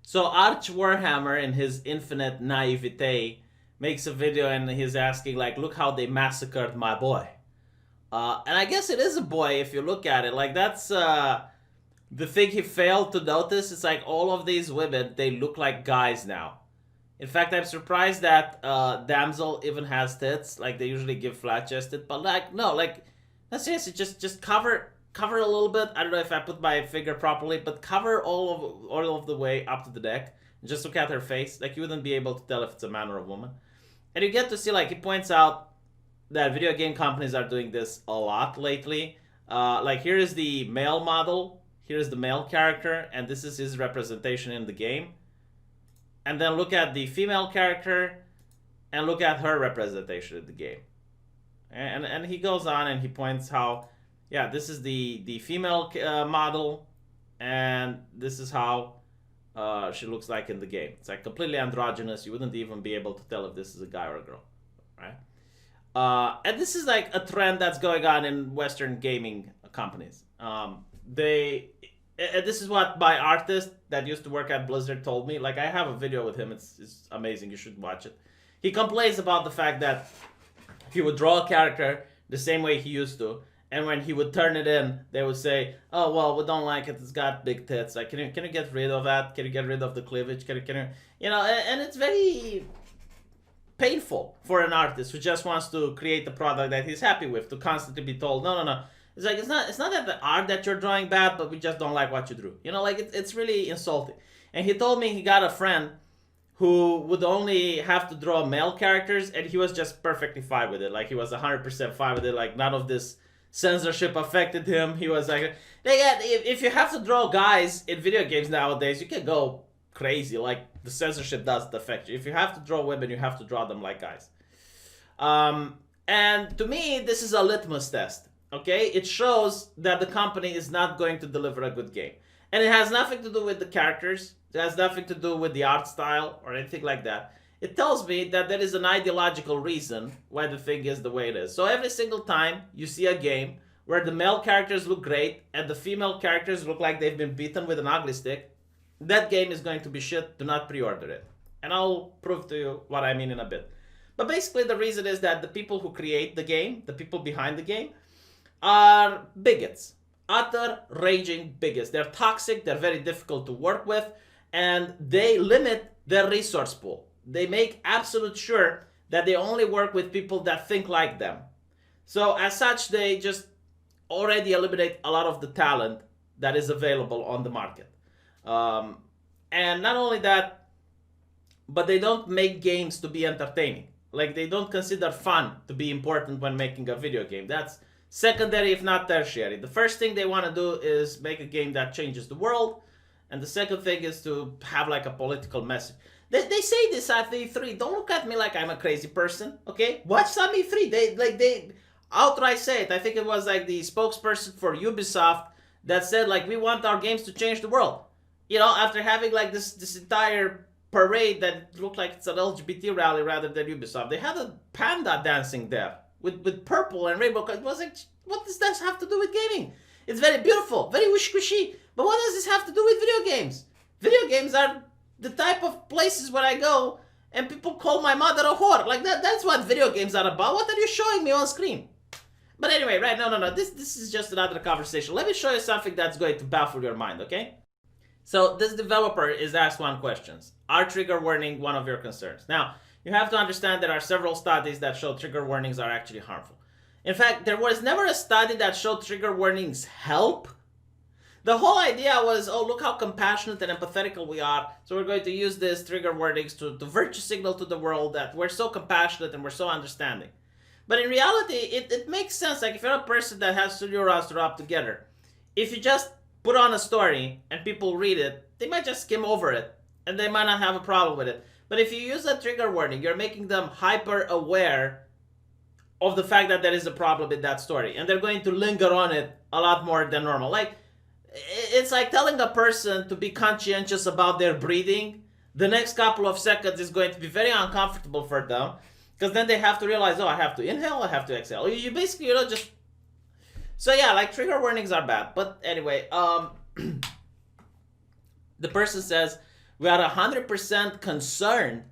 So Arch Warhammer, in his infinite naivete, makes a video and he's asking like, "Look how they massacred my boy." And I guess it is a boy if you look at it. Like that's the thing he failed to notice. It's like all of these women, they look like guys now. In fact, I'm surprised that Damsel even has tits. Like they usually give flat chested, but like no, like that's seriously just cover a little bit. I don't know if I put my finger properly, but cover all of the way up to the neck and just look at her face. Like you wouldn't be able to tell if it's a man or a woman. And you get to see like he points out that video game companies are doing this a lot lately. Like here is the male model, here is the male character, and this is his representation in the game. And then look at the female character and look at her representation in the game. And he goes on and he points how, yeah, this is the female model, and this is how she looks like in the game. It's like completely androgynous. You wouldn't even be able to tell if this is a guy or a girl, right? And this is like a trend that's going on in Western gaming companies. This is what my artist that used to work at Blizzard told me. Like I have a video with him. It's amazing. You should watch it. He complains about the fact that he would draw a character the same way he used to, and when he would turn it in, they would say, "Oh well, we don't like it. It's got big tits. Like, can you get rid of that? Can you get rid of the cleavage? Can you you know?" And it's very painful for an artist who just wants to create the product that he's happy with to constantly be told, no. It's like it's not that the art that you're drawing bad, but we just don't like what you drew. You know, like it's really insulting. And he told me he got a friend who would only have to draw male characters, and he was just perfectly fine with it. Like he was 100% fine with it. Like none of this censorship affected him. He was like, if you have to draw guys in video games nowadays, you can go crazy. Like the censorship doesn't affect you. If you have to draw women, you have to draw them like guys. And to me, this is a litmus test. Okay, it shows that the company is not going to deliver a good game, and it has nothing to do with the characters. It has nothing to do with the art style or anything like that. It tells me that there is an ideological reason why the thing is the way it is. So every single time you see a game where the male characters look great and the female characters look like they've been beaten with an ugly stick, that game is going to be shit. Do not pre-order it. And I'll prove to you what I mean in a bit. But basically the reason is that the people who create the game, the people behind the game, are bigots. Utter raging bigots. They're toxic, they're very difficult to work with, and they limit their resource pool. They make absolute sure that they only work with people that think like them. So as such, they just already eliminate a lot of the talent that is available on the market. And not only that, but they don't make games to be entertaining. Like they don't consider fun to be important when making a video game. That's secondary, if not tertiary. The first thing they want to do is make a game that changes the world, and the second thing is to have like a political message. They say this at E3. Don't look at me like I'm a crazy person, okay? Watch some E3. They outright say it. I think it was like the spokesperson for Ubisoft that said like, we want our games to change the world. You know, after having like this entire parade that looked like it's an LGBT rally rather than Ubisoft. They had a panda dancing there with purple and rainbow. It was like, what does this have to do with gaming? It's very beautiful, very wish-squishy. But what does this have to do with video games? Video games are the type of places where I go and people call my mother a whore. Like that's what video games are about. What are you showing me on screen? But anyway, right, no. This is just another conversation. Let me show you something that's going to baffle your mind, okay? So this developer is asked one question. Are trigger warning one of your concerns? Now, you have to understand there are several studies that show trigger warnings are actually harmful. In fact, there was never a study that showed trigger warnings help. The whole idea was, oh, look how compassionate and empathetical we are. So we're going to use these trigger warnings to virtue signal to the world that we're so compassionate and we're so understanding. But in reality, it makes sense. Like if you're a person that has two neurons to rub together, if you just put on a story and people read it, they might just skim over it and they might not have a problem with it. But if you use a trigger warning, you're making them hyper aware of the fact that there is a problem in that story, and they're going to linger on it a lot more than normal. Like it's like telling a person to be conscientious about their breathing. The next couple of seconds is going to be very uncomfortable for them, because then they have to realize, oh, I have to inhale, I have to exhale. You basically, just... So yeah, like trigger warnings are bad. But anyway, the person says, We are 100% concerned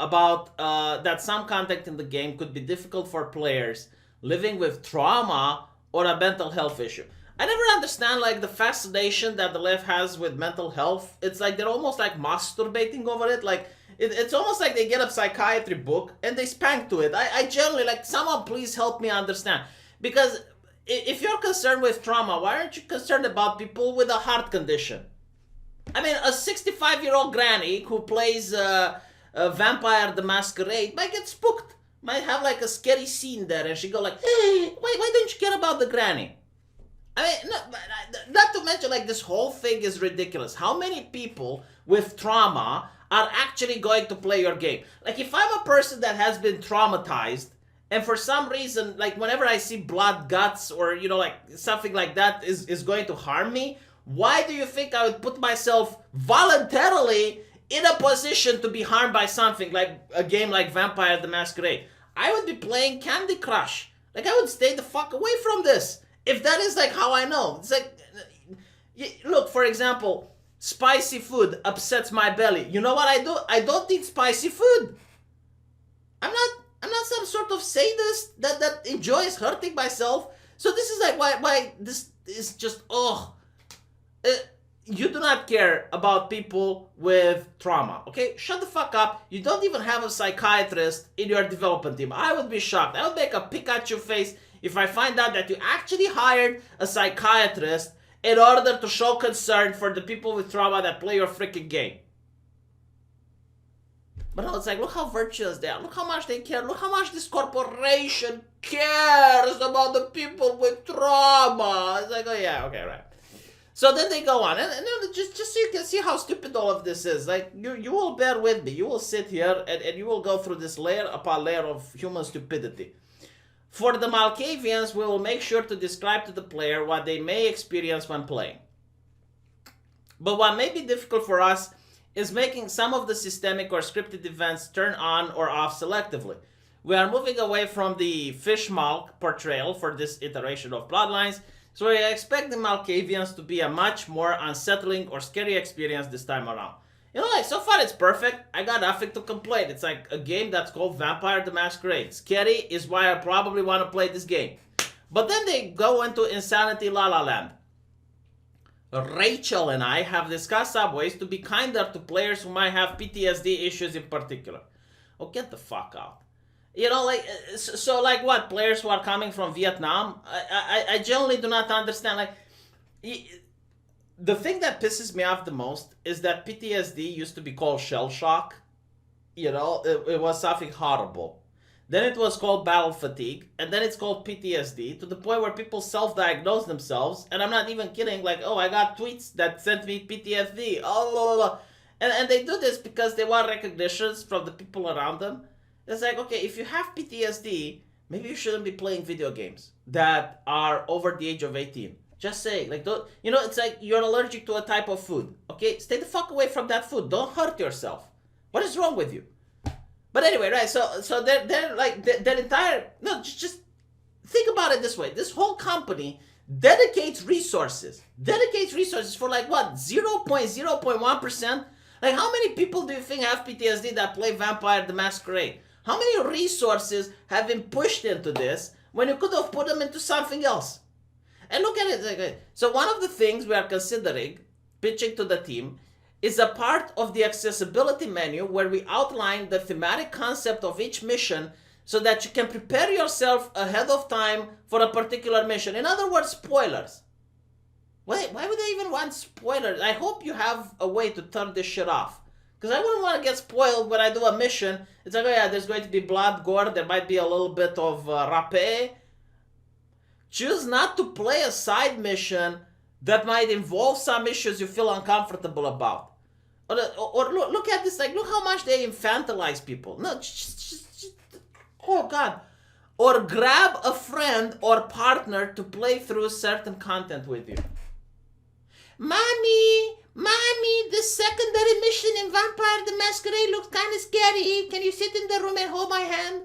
about that some content in the game could be difficult for players living with trauma or a mental health issue. I never understand like the fascination that the left has with mental health. It's like they're almost like masturbating over it. Like it's almost like they get a psychiatry book and they spank to it. I generally like, someone please help me understand, because if you're concerned with trauma, why aren't you concerned about people with a heart condition? I mean, a 65-year-old granny who plays Vampire The Masquerade might get spooked. Might have like a scary scene there, and she go like, "Hey, why don't you care about the granny?" I mean, not to mention like this whole thing is ridiculous. How many people with trauma are actually going to play your game? Like if I'm a person that has been traumatized, and for some reason, like whenever I see blood, guts, or you know, like something like that is going to harm me, why do you think I would put myself voluntarily in a position to be harmed by something like a game like Vampire The Masquerade? I would be playing Candy Crush. Like I would stay the fuck away from this. If that is like how I know. It's like, look, for example, spicy food upsets my belly. You know what I do? I don't eat spicy food. I'm not some sort of sadist that enjoys hurting myself. So this is like why this is just, you do not care about people with trauma, okay? Shut the fuck up. You don't even have a psychiatrist in your development team. I would be shocked. I would make a Pikachu face if I find out that you actually hired a psychiatrist in order to show concern for the people with trauma that play your freaking game. But no, it's like, look how virtuous they are. Look how much they care. Look how much this corporation cares about the people with trauma. It's like, oh yeah, okay, right. So then they go on, and just so you can see how stupid all of this is. Like, you will bear with me. You will sit here, and you will go through this layer upon layer of human stupidity. For the Malkavians, we will make sure to describe to the player what they may experience when playing. But what may be difficult for us is making some of the systemic or scripted events turn on or off selectively. We are moving away from the fishmalk portrayal for this iteration of Bloodlines, so we expect the Malkavians to be a much more unsettling or scary experience this time around. You know, like, so far it's perfect. I got nothing to complain. It's like a game that's called Vampire The Masquerade. Scary is why I probably want to play this game. But then they go into Insanity La La Land. Rachel and I have discussed some ways to be kinder to players who might have PTSD issues in particular. Oh, get the fuck out. You know, like, so like what? Players who are coming from Vietnam? I generally do not understand. Like, the thing that pisses me off the most is that PTSD used to be called shell shock. You know, it was something horrible. Then it was called battle fatigue, and then it's called PTSD, to the point where people self-diagnose themselves, and I'm not even kidding, like, oh, I got tweets that sent me PTSD, oh, blah, blah, blah. And they do this because they want recognitions from the people around them. It's like, okay, if you have PTSD, maybe you shouldn't be playing video games that are over the age of 18. Just say, like, don't, you know, it's like you're allergic to a type of food. Okay, stay the fuck away from that food. Don't hurt yourself. What is wrong with you? But anyway, right, so they're like, their entire, no, just think about it this way. This whole company dedicates resources for like what, 0.0.1%? Like, how many people do you think have PTSD that play Vampire The Masquerade? How many resources have been pushed into this when you could have put them into something else? And look at it. So one of the things we are considering pitching to the team is a part of the accessibility menu where we outline the thematic concept of each mission so that you can prepare yourself ahead of time for a particular mission. In other words, spoilers. Why would they even want spoilers? I hope you have a way to turn this shit off. Because I wouldn't want to get spoiled when I do a mission. It's like, oh yeah, there's going to be blood, gore, there might be a little bit of rapé. Choose not to play a side mission that might involve some issues you feel uncomfortable about. Or look at this, like, look how much they infantilize people. No, just, oh God. Or grab a friend or partner to play through certain content with you. Mommy, the secondary mission in Vampire The Masquerade looks kind of scary. Can you sit in the room and hold my hand?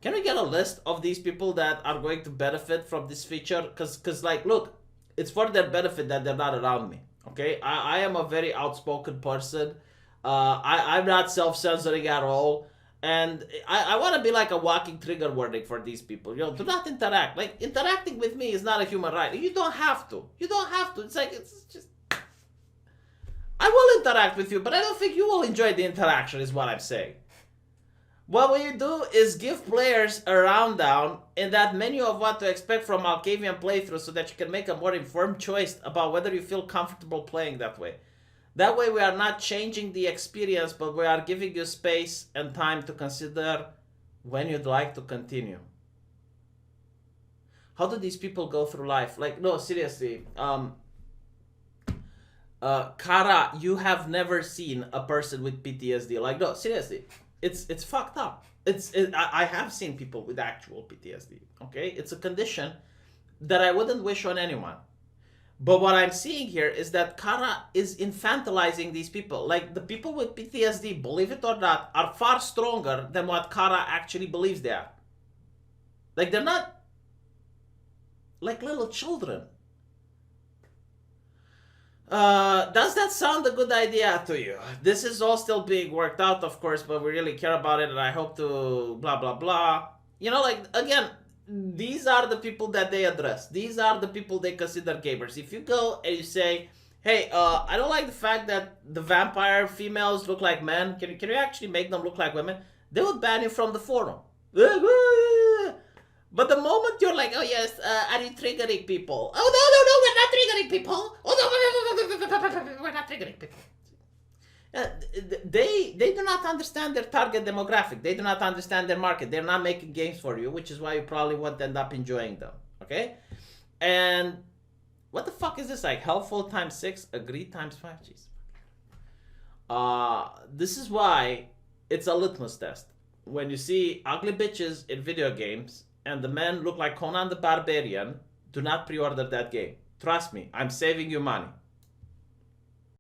Can we get a list of these people that are going to benefit from this feature? Because like, look, it's for their benefit that they're not around me. Okay, I am a very outspoken person. I'm not self-censoring at all. And I want to be like a walking trigger warning for these people. You know, do not interact. Like, interacting with me is not a human right. You don't have to. You don't have to. It's like, it's just... I will interact with you, but I don't think you will enjoy the interaction, is what I'm saying. What we do is give players a rundown in that menu of what to expect from Alcavian playthrough so that you can make a more informed choice about whether you feel comfortable playing that way. That way we are not changing the experience, but we are giving you space and time to consider when you'd like to continue. How do these people go through life? Like, no, seriously. Kara, you have never seen a person with PTSD. Like, no, seriously. It's fucked up. I have seen people with actual PTSD, okay? It's a condition that I wouldn't wish on anyone. But what I'm seeing here is that Kara is infantilizing these people. Like, the people with PTSD, believe it or not, are far stronger than what Kara actually believes they are. Like, they're not like little children. Does that sound a good idea to you? This is all still being worked out, of course, but we really care about it, and I hope to blah, blah, blah. You know, like, again, these are the people that they address. These are the people they consider gamers. If you go and you say, hey, I don't like the fact that the vampire females look like men. Can you actually make them look like women? They would ban you from the forum. But the moment you're like, oh yes, are you triggering people? Oh no, we're not triggering people. Oh no, we're not triggering people. They do not understand their target demographic. They do not understand their market. They're not making games for you, which is why you probably won't end up enjoying them. Okay? And what the fuck is this? Like, helpful times 6, agree times 5. Jeez. This is why it's a litmus test. When you see ugly bitches in video games and the men look like Conan the Barbarian, do not pre-order that game. Trust me, I'm saving you money.